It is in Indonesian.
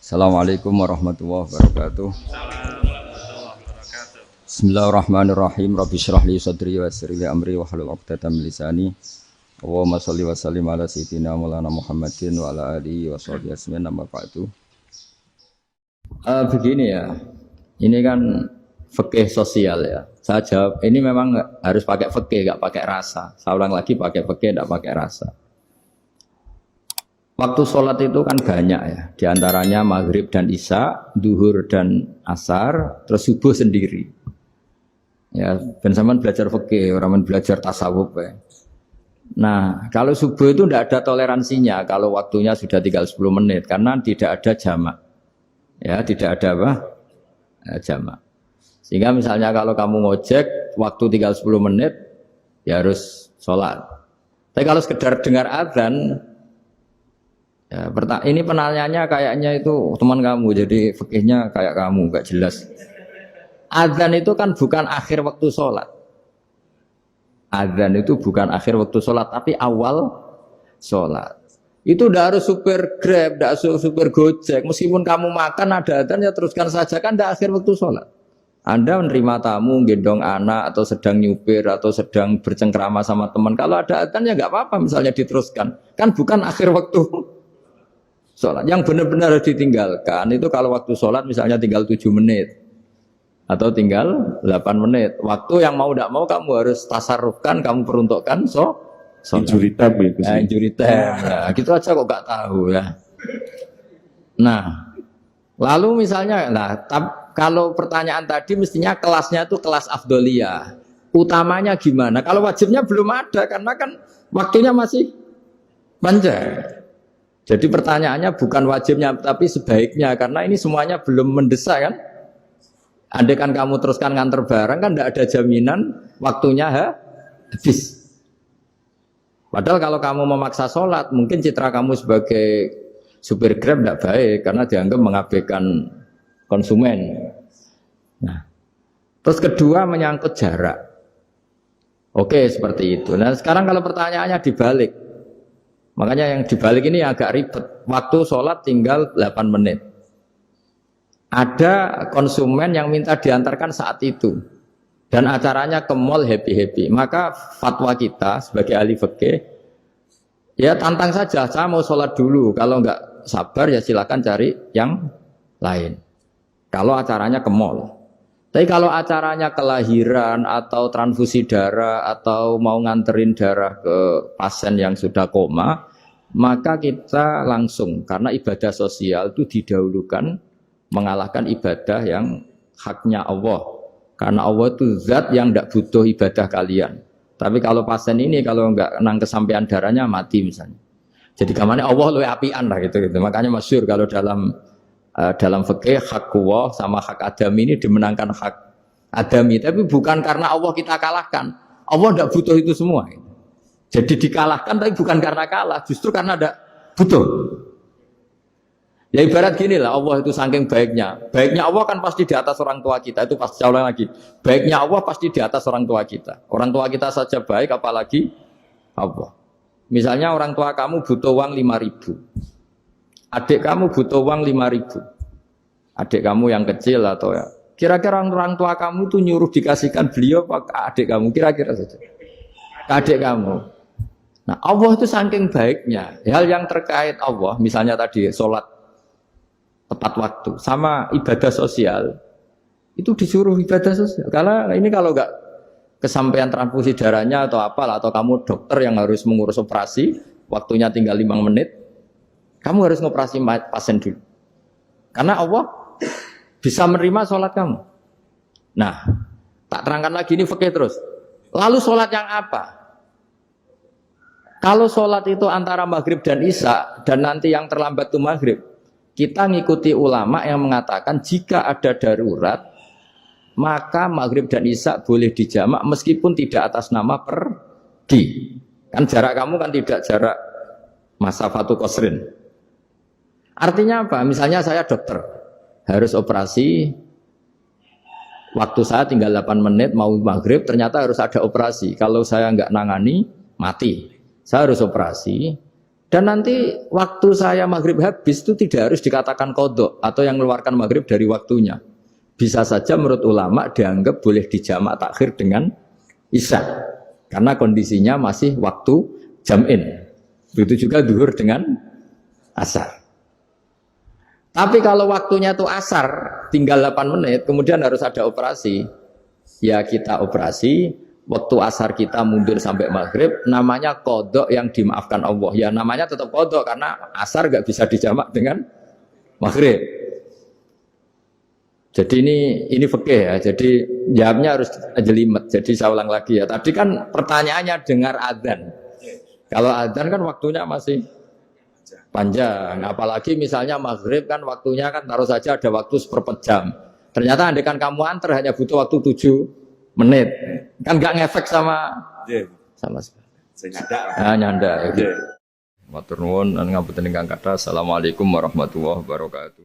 Assalamualaikum warahmatullahi wabarakatuh. Bismillahirrahmanirrahim. Rabbi shrah li sadri wa yassir li amri wahlul 'uqdatam min lisani. Allahumma shalli wa sallim ala sayyidina Maulana Muhammadin wa ala alihi wa sahbihi ajmain. Amma ba'du. Begini ya. Ini kan fikih sosial ya. Saya jawab, ini memang harus pakai fikih, enggak pakai rasa. Saya ulang lagi, pakai fikih enggak pakai rasa. Waktu sholat itu kan banyak ya, diantaranya maghrib dan isya, duhur dan asar, terus subuh sendiri. Ya, ben sampean belajar fikih, orang belajar tasawuf ya. Nah, kalau subuh itu tidak ada toleransinya kalau waktunya sudah tinggal 10 menit karena tidak ada jamak. Ya, tidak ada apa? Jamak. Sehingga misalnya kalau kamu ngojek waktu tinggal 10 menit ya harus sholat. Tapi kalau sekedar dengar adzan ya, ini penanyanya kayaknya itu teman kamu, jadi fikihnya kayak kamu, gak jelas. Adzan itu kan bukan akhir waktu sholat. Adzan itu bukan akhir waktu sholat, tapi awal sholat. Itu udah harus supir Grab, udah harus supir Gojek. Meskipun kamu makan ada adzan ya teruskan saja, kan udah akhir waktu sholat. Anda menerima tamu, gendong anak, atau sedang nyupir, atau sedang bercengkrama sama teman. Kalau ada adzan ya gak apa-apa misalnya diteruskan. Kan bukan akhir waktu sholat. Yang benar-benar harus ditinggalkan itu kalau waktu sholat misalnya tinggal 7 menit atau tinggal 8 menit. Waktu yang mau tidak mau kamu harus tasarrufkan, kamu peruntukkan sholat. Injury time itu sih. Injury time. Nah, gitu aja kok gak tahu ya. Nah, lalu misalnya, kalau pertanyaan tadi mestinya kelasnya itu kelas afdoliyah. Utamanya gimana? Kalau wajibnya belum ada karena kan waktunya masih panjang. Jadi pertanyaannya bukan wajibnya, tapi sebaiknya. Karena ini semuanya belum mendesak kan. Andai kan kamu teruskan nganter barang kan tidak ada jaminan waktunya habis. Padahal kalau kamu memaksa sholat, mungkin citra kamu sebagai supir Grab tidak baik. Karena dianggap mengabaikan konsumen. Nah, terus kedua menyangkut jarak. Oke, seperti itu. Nah sekarang kalau pertanyaannya dibalik. Makanya yang dibalik ini agak ribet. Waktu sholat tinggal 8 menit. Ada konsumen yang minta diantarkan saat itu. Dan acaranya ke mall happy-happy. Maka fatwa kita sebagai ahli fikih, ya tantang saja, saya mau sholat dulu. Kalau enggak sabar ya silakan cari yang lain. Kalau acaranya ke mall. Tapi kalau acaranya kelahiran atau transfusi darah atau mau nganterin darah ke pasien yang sudah koma, maka kita langsung, karena ibadah sosial itu didahulukan mengalahkan ibadah yang haknya Allah. Karena Allah itu zat yang tidak butuh ibadah kalian. Tapi kalau pasien ini kalau enggak nang kesampaian darahnya mati misalnya. Jadi kamane Allah luwih apian lah gitu. Makanya masyhur kalau dalam fikih hak Allah sama hak Adam ini dimenangkan hak Adami, tapi bukan karena Allah kita kalahkan. Allah tidak butuh itu semua. Jadi dikalahkan tapi bukan karena kalah, justru karena tidak butuh. Ya ibarat gini lah, Allah itu saking baiknya. Baiknya Allah kan pasti di atas orang tua kita, itu pasti ulang lagi. Baiknya Allah pasti di atas orang tua kita. Orang tua kita saja baik, apalagi Allah. Misalnya orang tua kamu butuh uang 5.000. Adik kamu butuh uang 5.000. Adik kamu yang kecil atau ya. Kira-kira orang tua kamu itu nyuruh dikasihkan beliau apa ke adik kamu? Kira-kira saja. Ke adik kamu. Nah Allah itu saking baiknya. Hal yang terkait Allah, misalnya tadi sholat tepat waktu. Sama ibadah sosial. Itu disuruh ibadah sosial. Karena ini kalau enggak kesampaian transfusi darahnya atau apalah. Atau kamu dokter yang harus mengurus operasi. Waktunya tinggal 5 menit. Kamu harus ngoperasi pasien dulu. Karena Allah bisa menerima sholat kamu. Nah, tak terangkan lagi ini fikih terus. Lalu sholat yang apa? Kalau sholat itu antara maghrib dan isya, dan nanti yang terlambat itu maghrib, kita ngikuti ulama yang mengatakan jika ada darurat, maka maghrib dan isya boleh dijamak meskipun tidak atas nama pergi. Kan jarak kamu kan tidak jarak masafatu qasrin. Artinya apa? Misalnya saya dokter, harus operasi, waktu saya tinggal 8 menit, mau maghrib, ternyata harus ada operasi. Kalau saya nggak nangani, mati. Saya harus operasi, Dan nanti waktu saya maghrib habis itu tidak harus dikatakan kodok atau yang mengeluarkan maghrib dari waktunya. Bisa saja menurut ulama dianggap boleh dijamak takhir dengan isya. Karena kondisinya masih waktu jam'in. Begitu juga zuhur dengan asar. Tapi kalau waktunya itu asar, tinggal 8 menit, kemudian harus ada operasi. Ya kita operasi, waktu asar kita mundur sampai maghrib, namanya kodok yang dimaafkan Allah. Ya namanya tetap kodok, karena asar gak bisa dijamak dengan maghrib. Jadi ini fikih ya, jadi jawabnya harus jelimet. Jadi saya ulang lagi ya, tadi kan pertanyaannya dengar adzan. Kalau adzan kan waktunya masih panjang, apalagi misalnya maghrib kan waktunya kan taruh saja ada waktu seperempat jam. Ternyata andekan kamu antar hanya butuh waktu 7 menit, kan nggak ngefek sama sekali. Nyanda. Matur nuwun ngapunten ingkang kathah. Assalamualaikum warahmatullahi wabarakatuh.